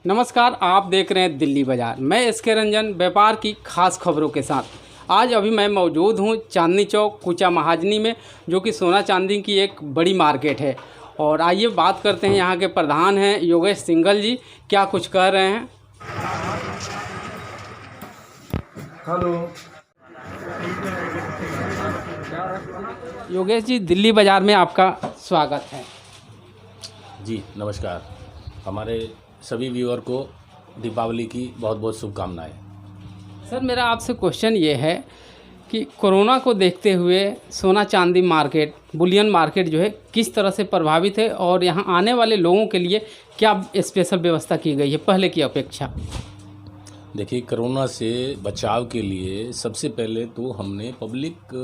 नमस्कार, आप देख रहे हैं दिल्ली बाज़ार। मैं एसके रंजन व्यापार की खास खबरों के साथ। आज अभी मैं मौजूद हूं चांदनी चौक कूचा महाजनी में, जो कि सोना चांदी की एक बड़ी मार्केट है। और आइए बात करते हैं, यहां के प्रधान हैं योगेश सिंघल जी, क्या कुछ कह रहे हैं। हेलो योगेश जी, दिल्ली बाज़ार में आपका स्वागत है। जी नमस्कार। हमारे सभी व्यूअर को दीपावली की बहुत बहुत शुभकामनाएं। सर, मेरा आपसे क्वेश्चन ये है कि कोरोना को देखते हुए सोना चांदी मार्केट, बुलियन मार्केट जो है किस तरह से प्रभावित है, और यहाँ आने वाले लोगों के लिए क्या स्पेशल व्यवस्था की गई है पहले की अपेक्षा। देखिए, कोरोना से बचाव के लिए सबसे पहले तो हमने पब्लिक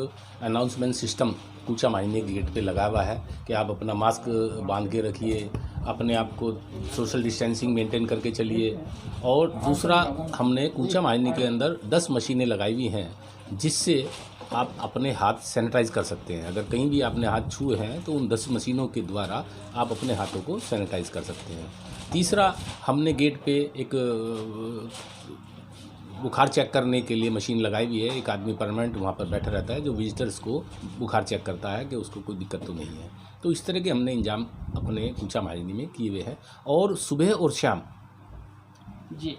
अनाउंसमेंट सिस्टम कूचा माहिनी गेट पे लगा हुआ है कि आप अपना मास्क बांध के रखिए, अपने आप को सोशल डिस्टेंसिंग मेंटेन करके चलिए। और दूसरा, हमने कूचा माहिनी के अंदर 10 मशीनें लगाई हुई हैं जिससे आप अपने हाथ सैनिटाइज कर सकते हैं। अगर कहीं भी आपने हाथ छुए हैं तो उन 10 मशीनों के द्वारा आप अपने हाथों को सैनिटाइज कर सकते हैं। तीसरा, हमने गेट पे एक बुखार चेक करने के लिए मशीन लगाई हुई है। एक आदमी परमानेंट वहाँ पर बैठा रहता है जो विजिटर्स को बुखार चेक करता है कि उसको कोई दिक्कत तो नहीं है। तो इस तरह के हमने इंतजाम अपने कूचा महाजनी में किए हुए हैं। और सुबह और शाम जी,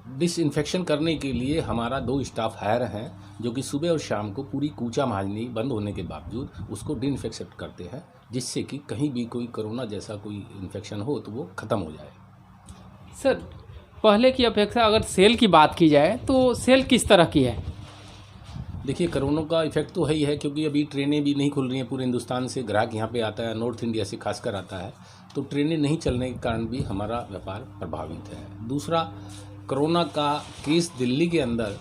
डिसइंफेक्शन करने के लिए हमारा 2 स्टाफ हायर हैं जो कि सुबह और शाम को पूरी कूचा महाजनी बंद होने के बावजूद उसको डिसइंफेक्ट करते हैं, जिससे कि कहीं भी कोई कोरोना जैसा कोई इन्फेक्शन हो तो वो ख़त्म हो जाए। सर, पहले की अपेक्षा अगर सेल की बात की जाए तो सेल किस तरह की है। देखिए, कोरोना का इफेक्ट तो है ही है, क्योंकि अभी ट्रेनें भी नहीं खुल रही हैं। पूरे हिंदुस्तान से ग्राहक यहाँ पे आता है, नॉर्थ इंडिया से खासकर आता है, तो ट्रेनें नहीं चलने के कारण भी हमारा व्यापार प्रभावित है। दूसरा, कोरोना का केस दिल्ली के अंदर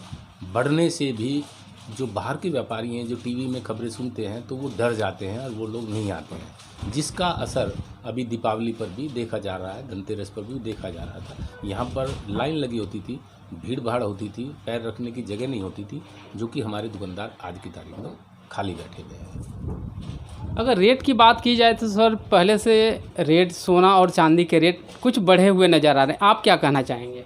बढ़ने से भी जो बाहर के व्यापारी हैं जो टीवी में खबरें सुनते हैं तो वो डर जाते हैं और वो लोग नहीं आते हैं, जिसका असर अभी दीपावली पर भी देखा जा रहा है, धनतेरस पर भी देखा जा रहा था। यहाँ पर लाइन लगी होती थी, भीड़ भाड़ होती थी, पैर रखने की जगह नहीं होती थी, जो कि हमारे दुकानदार आज की तारीख में खाली बैठे हुए हैं। अगर रेट की बात की जाए तो सर, पहले से रेट सोना और चांदी के रेट कुछ बढ़े हुए नज़र आ रहे हैं, आप क्या कहना चाहेंगे।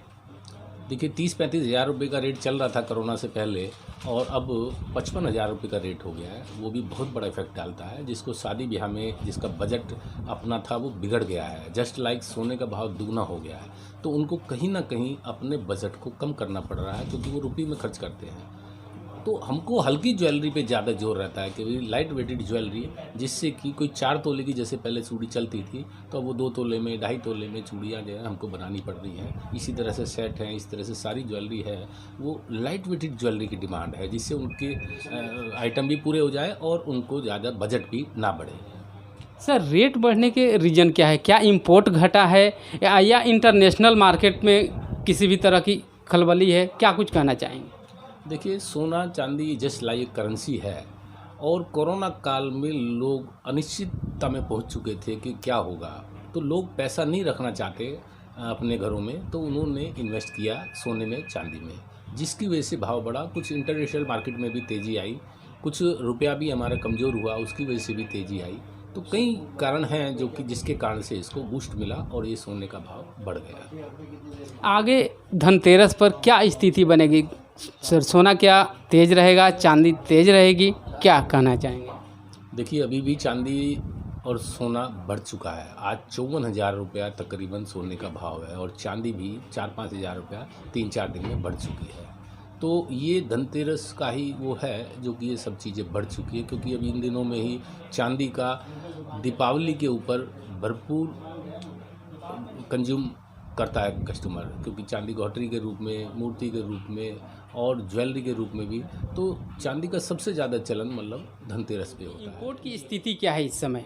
देखिए, 30-35 हज़ार रुपये का रेट चल रहा था कोरोना से पहले, और अब 55 हज़ार रुपये का रेट हो गया है। वो भी बहुत बड़ा इफेक्ट डालता है, जिसको शादी ब्याह में जिसका बजट अपना था वो बिगड़ गया है। जस्ट लाइक सोने का भाव दुगना हो गया है, तो उनको कहीं ना कहीं अपने बजट को कम करना पड़ रहा है, क्योंकि वो रुपये में खर्च करते हैं। तो हमको हल्की ज्वेलरी पे ज़्यादा जोर रहता है कि भाई लाइट वेटेड ज्वेलरी, जिससे कि कोई 4 तोले की जैसे पहले चूड़ी चलती थी तो अब वो 2 तोले में, 2.5 तोले में चूड़ियाँ जो है हमको बनानी पड़ रही हैं। इसी तरह से सेट हैं, इस तरह से सारी ज्वेलरी है, वो लाइट वेटेड ज्वेलरी की डिमांड है, जिससे उनके आइटम भी पूरे हो जाए और उनको ज़्यादा बजट भी ना बढ़े। सर, रेट बढ़ने के रीज़न क्या है, क्या इंपोर्ट घटा है या इंटरनेशनल मार्केट में किसी भी तरह की खलबली है, क्या कुछ कहना चाहेंगे। देखिए, सोना चांदी जस्ट लाइक करेंसी है, और कोरोना काल में लोग अनिश्चितता में पहुंच चुके थे कि क्या होगा, तो लोग पैसा नहीं रखना चाहते अपने घरों में, तो उन्होंने इन्वेस्ट किया सोने में, चांदी में, जिसकी वजह से भाव बढ़ा। कुछ इंटरनेशनल मार्केट में भी तेज़ी आई, कुछ रुपया भी हमारा कमज़ोर हुआ, उसकी वजह से भी तेज़ी आई। तो कई कारण हैं जो कि जिसके कारण से इसको बूस्ट मिला और ये सोने का भाव बढ़ गया। आगे धनतेरस पर क्या स्थिति बनेगी सर, सोना क्या तेज़ रहेगा, चांदी तेज़ रहेगी, क्या कहना चाहेंगे। देखिए, अभी भी चांदी और सोना बढ़ चुका है। आज 54 हज़ार रुपया तकरीबन सोने का भाव है, और चांदी भी 4-5 हज़ार रुपया 3-4 दिन में बढ़ चुकी है। तो ये धनतेरस का ही वो है जो कि ये सब चीज़ें बढ़ चुकी है, क्योंकि अभी इन दिनों में ही चांदी का दीपावली के ऊपर भरपूर कंज्यूम करता है कस्टमर, क्योंकि चांदी को हटरी के रूप में, मूर्ति के रूप में और ज्वेलरी के रूप में भी, तो चांदी का सबसे ज़्यादा चलन मतलब धनतेरस पे होता है। इंपोर्ट की स्थिति क्या है इस समय।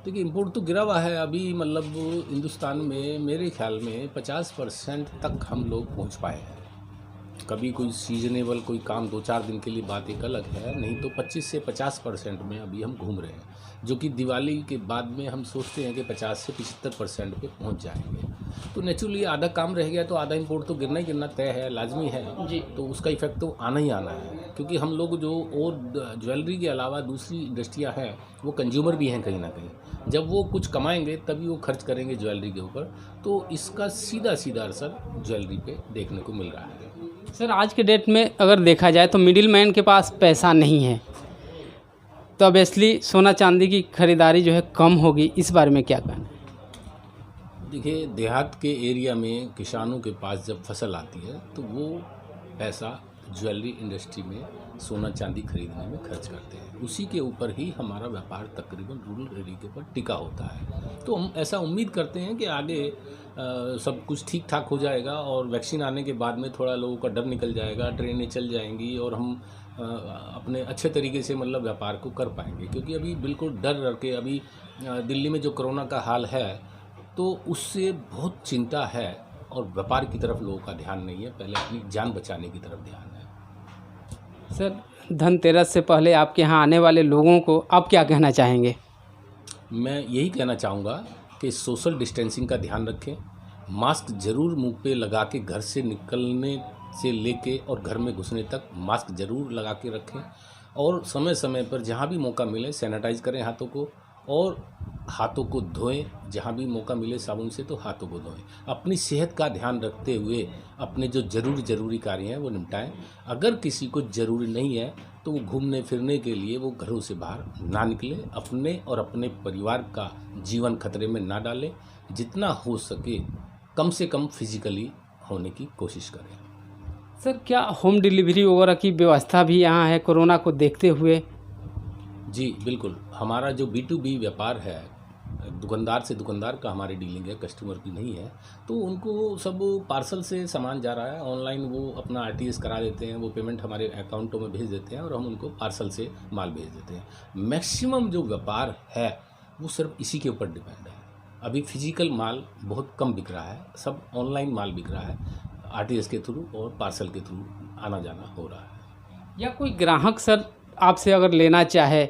देखिए, इंपोर्ट तो गिरा हुआ है अभी, मतलब हिंदुस्तान में मेरे ख्याल में 50% तक हम लोग पहुंच पाए हैं। कभी कोई सीजनेबल कोई काम 2-4 दिन के लिए बात एक अलग है, नहीं तो 25 से 50% में अभी हम घूम रहे हैं, जो कि दिवाली के बाद में हम सोचते हैं कि 50 से 75% पे पहुंच जाएंगे। तो नेचुरली आधा काम रह गया तो आधा इंपोर्ट तो गिरना ही गिरना तय है, लाजमी है जी। तो उसका इफेक्ट तो आना ही आना है, क्योंकि हम लोग जो और ज्वेलरी के अलावा दूसरी इंडस्ट्रियाँ हैं वो कंज्यूमर भी हैं कहीं ना कहीं। जब वो कुछ कमाएंगे तभी वो खर्च करेंगे ज्वेलरी के ऊपर, तो इसका सीधा सीधा असर ज्वेलरी पे देखने को मिल रहा है। सर आज के डेट में अगर देखा जाए तो मिडिल मैन के पास पैसा नहीं है, तो ऑब्वियसली सोना चांदी की खरीदारी जो है कम होगी, इस बारे में क्या कहना है? देखिए, देहात के एरिया में किसानों के पास जब फसल आती है तो वो पैसा ज्वेलरी इंडस्ट्री में सोना चांदी खरीदने में खर्च करते हैं, उसी के ऊपर ही हमारा व्यापार तकरीबन रूरल एरिया के ऊपर टिका होता है। तो हम ऐसा उम्मीद करते हैं कि आगे सब कुछ ठीक ठाक हो जाएगा और वैक्सीन आने के बाद में थोड़ा लोगों का डर निकल जाएगा, ट्रेनें चल जाएंगी और हम अपने अच्छे तरीके से मतलब व्यापार को कर पाएंगे। क्योंकि अभी बिल्कुल डर डर के अभी दिल्ली में जो कोरोना का हाल है तो उससे बहुत चिंता है और व्यापार की तरफ लोगों का ध्यान नहीं है, पहले अपनी जान बचाने की तरफ ध्यान है। सर धनतेरस से पहले आपके यहाँ आने वाले लोगों को आप क्या कहना चाहेंगे? मैं यही कहना चाहूँगा कि सोशल डिस्टेंसिंग का ध्यान रखें, मास्क ज़रूर मुंह पे लगा के घर से निकलने से लेके और घर में घुसने तक मास्क ज़रूर लगा के रखें और समय समय पर जहाँ भी मौका मिले सैनिटाइज करें हाथों को और हाथों को धोएं, जहाँ भी मौका मिले साबुन से तो हाथों को धोएं। अपनी सेहत का ध्यान रखते हुए अपने जो ज़रूरी कार्य हैं वो निपटाएं। अगर किसी को ज़रूरी नहीं है तो वो घूमने फिरने के लिए वो घरों से बाहर ना निकले, अपने और अपने परिवार का जीवन खतरे में ना डालें। जितना हो सके कम से कम फिजिकली होने की कोशिश करें। सर क्या होम डिलीवरी वगैरह की व्यवस्था भी यहाँ है कोरोना को देखते हुए? जी बिल्कुल, हमारा जो B2B व्यापार है, दुकानदार से दुकानदार का हमारी डीलिंग है, कस्टमर की नहीं है, तो उनको सब पार्सल से सामान जा रहा है, ऑनलाइन वो अपना RTS करा देते हैं, वो पेमेंट हमारे अकाउंटों में भेज देते हैं और हम उनको पार्सल से माल भेज देते हैं। मैक्सिमम जो व्यापार है वो सिर्फ इसी के ऊपर डिपेंड है। अभी फिजिकल माल बहुत कम बिक रहा है, सब ऑनलाइन माल बिक रहा है, RTS के थ्रू और पार्सल के थ्रू आना जाना हो रहा है। या कोई ग्राहक सर आपसे अगर लेना चाहे,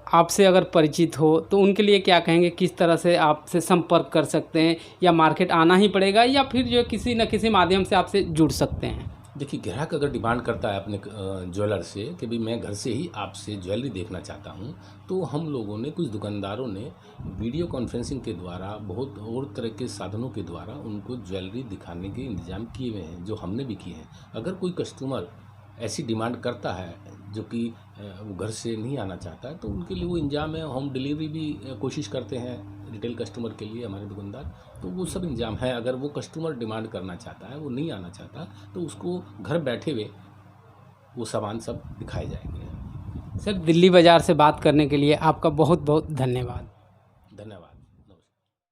आपसे अगर परिचित हो तो उनके लिए क्या कहेंगे, किस तरह से आपसे संपर्क कर सकते हैं, या मार्केट आना ही पड़ेगा या फिर जो किसी न किसी माध्यम से आपसे जुड़ सकते हैं? देखिए, ग्राहक अगर डिमांड करता है अपने ज्वेलर से कि भाई मैं घर से ही आपसे ज्वेलरी देखना चाहता हूं, तो हम लोगों ने, कुछ दुकानदारों ने वीडियो कॉन्फ्रेंसिंग के द्वारा, बहुत और तरह के साधनों के द्वारा उनको ज्वेलरी दिखाने के इंतजाम किए हुए हैं, जो हमने भी किए हैं। अगर कोई कस्टमर ऐसी डिमांड करता है जो कि वो घर से नहीं आना चाहता है तो उनके लिए वो इंतजाम है। होम डिलीवरी भी कोशिश करते हैं रिटेल कस्टमर के लिए हमारे दुकानदार, तो वो सब इंतजाम है। अगर वो कस्टमर डिमांड करना चाहता है, वो नहीं आना चाहता, तो उसको घर बैठे हुए वो सामान सब दिखाए जाएंगे। सर दिल्ली बाज़ार से बात करने के लिए आपका बहुत बहुत धन्यवाद। धन्यवाद।